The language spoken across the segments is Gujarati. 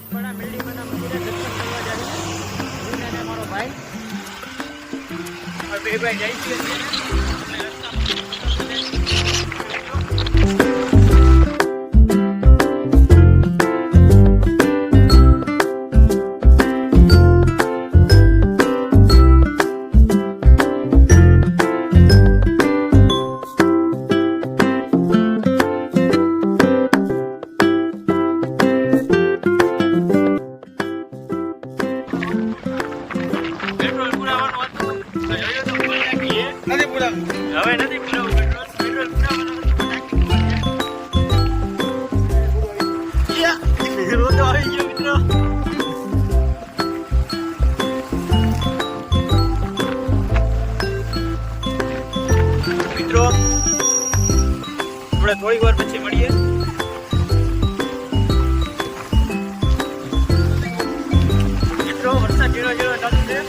રાસપડા મેરડીમાના મંદિરે દર્શન કરવા જાય છે હું અને મારો ભાઈ બે ભાઈ જાય છે હવે નથી પુરાવું પેટ્રોલ રોતો આવી ગયો મિત્રો આપણે થોડીક વાર પછી મળીએ મિત્રો વરસાદ ઝીણો ઝીણો ચાલુ છે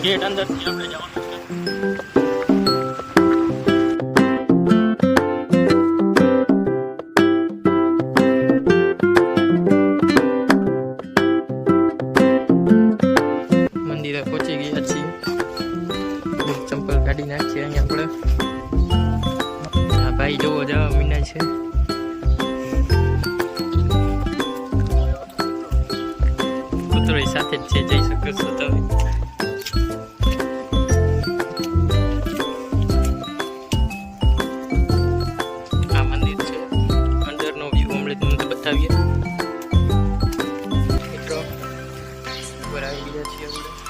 ગેટ અંદરથી આપણે જવાનું છે મંદિરે પહોંચી ગયા છીએ ચંપલ કાઢી નાખીએ અહીંયા આપણે આ ભાઈ જોવો જવા મીના છે કૂતરો સાથે જ છે જઈ શકો છો તમે મિત્રો ઉપર આવી ગયા છીએ આપણે